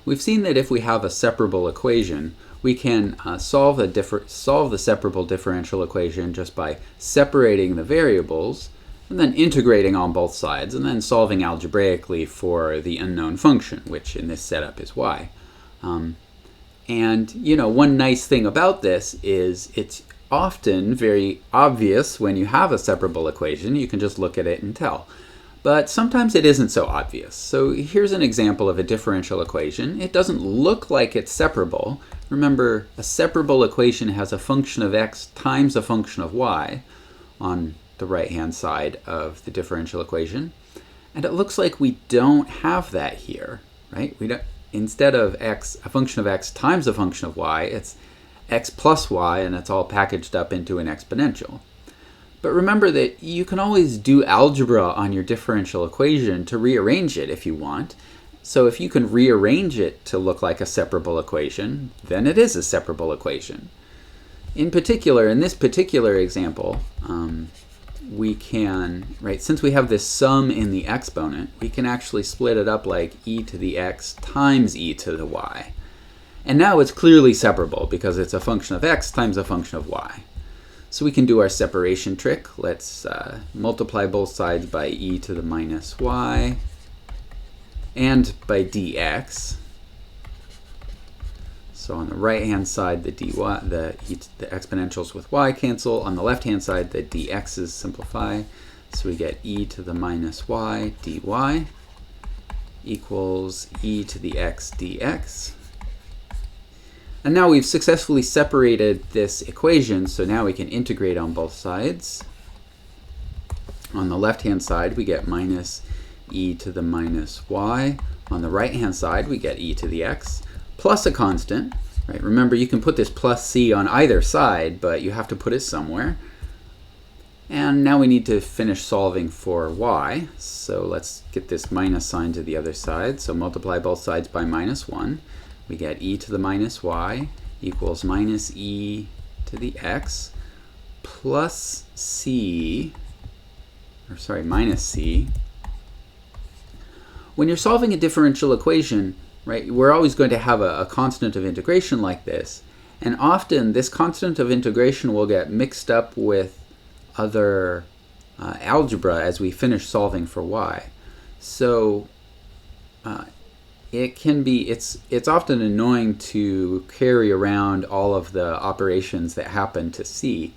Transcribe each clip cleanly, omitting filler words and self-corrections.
We've seen that if we have a separable equation, we can solve the separable differential equation just by separating the variables and then integrating on both sides and then solving algebraically for the unknown function, which in this setup is y. And one nice thing about this is it's often very obvious when you have a separable equation. You can just look at it and tell. But sometimes it isn't so obvious. So here's an example of a differential equation. It doesn't look like it's separable. Remember, a separable equation has a function of x times a function of y on the right-hand side of the differential equation. And it looks like we don't have that here, right? Instead of x, a function of x times a function of y, it's x plus y, and it's all packaged up into an exponential. But remember that you can always do algebra on your differential equation to rearrange it if you want. So if you can rearrange it to look like a separable equation, then it is a separable equation. In particular, in this particular example, we can, since we have this sum in the exponent, we can actually split it up like e to the x times e to the y. And now it's clearly separable because it's a function of x times a function of y. So we can do our separation trick. Let's multiply both sides by e to the minus y and by dx. So on the right-hand side, the exponentials with y cancel. On the left-hand side, the dx's simplify. So we get e to the minus y dy equals e to the x dx. And now we've successfully separated this equation, so now we can integrate on both sides. On the left-hand side, we get minus e to the minus y. On the right-hand side, we get e to the x plus a constant. Remember, you can put this plus c on either side, but you have to put it somewhere. And now we need to finish solving for y. So let's get this minus sign to the other side. So multiply both sides by minus 1. We get e to the minus y equals minus e to the x plus c, minus c. When you're solving a differential equation, we're always going to have a constant of integration like this. And often this constant of integration will get mixed up with other algebra as we finish solving for y. So it's often annoying to carry around all of the operations that happen to c.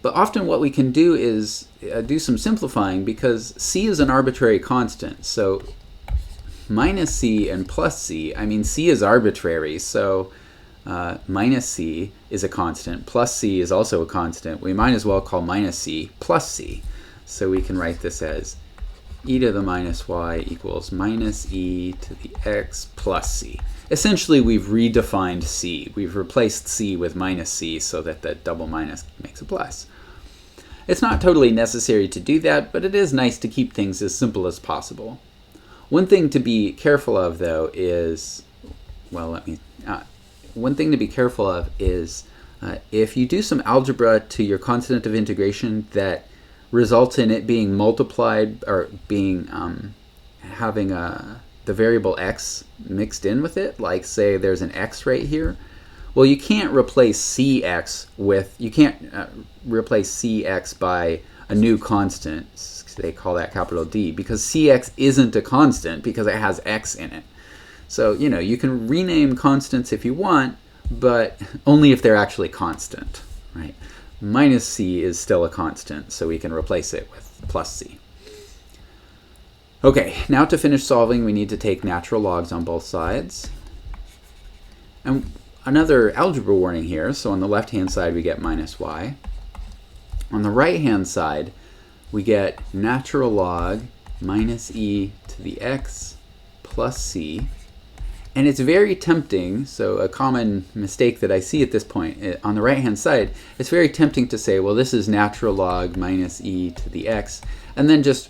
But often what we can do is do some simplifying, because c is an arbitrary constant. So minus c and plus c, c is arbitrary, so minus c is a constant, plus c is also a constant. We might as well call minus c plus c. So we can write this as e to the minus y equals minus e to the x plus c. Essentially, we've redefined c. We've replaced c with minus c so that the double minus makes a plus. It's not totally necessary to do that, but it is nice to keep things as simple as possible. One thing to be careful of, though, is, if you do some algebra to your constant of integration that results in it being multiplied or being having the variable x mixed in with it, like say there's an x right here. Well, you can't replace cx by a new constant. They call that capital D, because cx isn't a constant because it has x in it. So you can rename constants if you want, but only if they're actually constant, right? Minus c is still a constant, so we can replace it with plus c. Okay, now to finish solving, we need to take natural logs on both sides. And another algebra warning here. So on the left-hand side, we get minus y. On the right-hand side, we get natural log minus e to the x plus c. And it's very tempting, so a common mistake that I see at this point, on the right-hand side, it's very tempting to say, well, this is natural log minus e to the x, and then just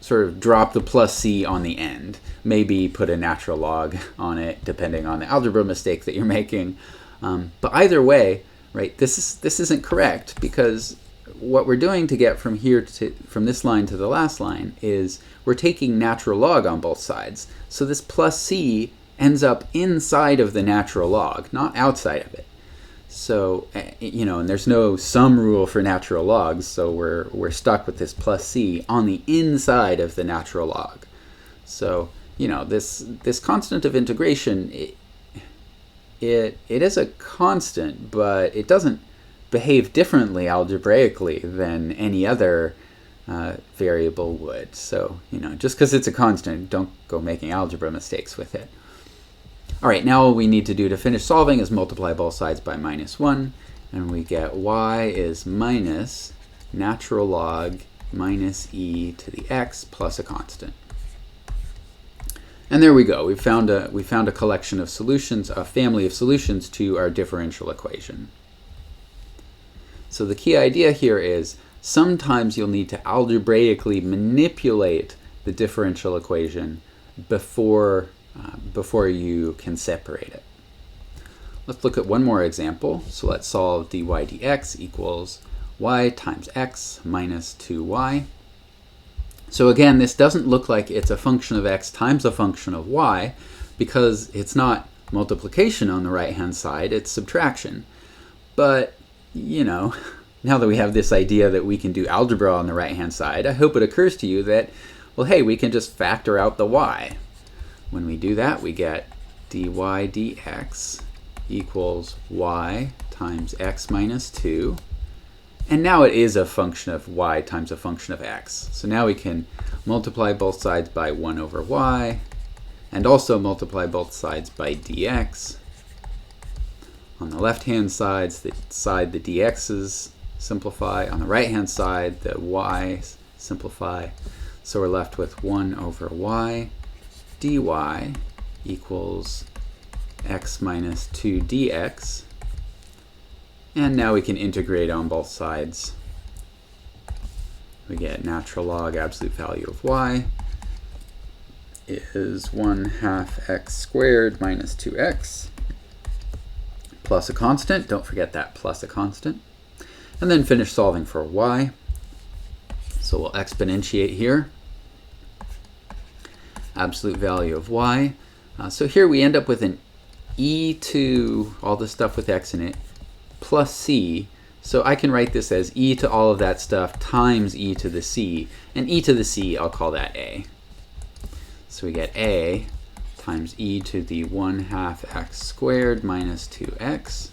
sort of drop the plus c on the end. Maybe put a natural log on it, depending on the algebra mistake that you're making. But either way, this isn't correct, because what we're doing to get from this line to the last line is we're taking natural log on both sides. So this plus c ends up inside of the natural log, not outside of it. So, and there's no sum rule for natural logs, so we're stuck with this plus c on the inside of the natural log. So, this constant of integration, it is a constant, but it doesn't behave differently algebraically than any other variable would. So, just because it's a constant, don't go making algebra mistakes with it. All right, now all we need to do to finish solving is multiply both sides by -1, and we get y is minus natural log minus e to the x plus a constant. And there we go. We found a collection of solutions, a family of solutions to our differential equation. So the key idea here is sometimes you'll need to algebraically manipulate the differential equation before you can separate it. Let's look at one more example. So let's solve dy dx equals y times x minus 2y. So again, this doesn't look like it's a function of x times a function of y because it's not multiplication on the right-hand side, it's subtraction. But, now that we have this idea that we can do algebra on the right-hand side, I hope it occurs to you that, well, hey, we can just factor out the y. When we do that, we get dy dx equals y times x minus 2. And now it is a function of y times a function of x. So now we can multiply both sides by 1 over y, and also multiply both sides by dx. On the left-hand side, the dx's simplify. On the right-hand side, the y's simplify. So we're left with 1 over y dy equals x minus 2 dx. And now we can integrate on both sides. We get natural log absolute value of y is 1/2 x squared minus 2x plus a constant. Don't forget that plus a constant. And then finish solving for y. So we'll exponentiate here. Absolute value of y. So here we end up with an e to all the stuff with x in it plus c. So I can write this as e to all of that stuff times e to the c. And e to the c, I'll call that a. So we get a times e to the 1/2 x squared minus 2x.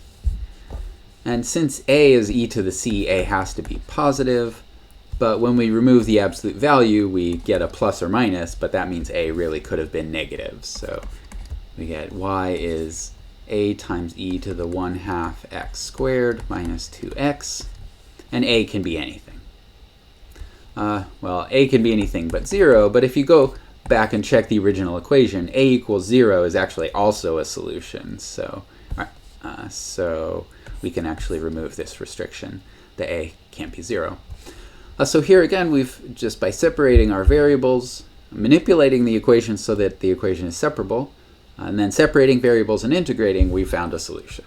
And since a is e to the c, a has to be positive. But when we remove the absolute value, we get a plus or minus, but that means a really could have been negative. So we get y is a times e to the 1/2 x squared minus 2x. And a can be anything. Well, a can be anything but 0, but if you go back and check the original equation, a equals 0 is actually also a solution. So, so we can actually remove this restriction. The a can't be 0. So here again, we've just by separating our variables, manipulating the equation so that the equation is separable, and then separating variables and integrating, we found a solution.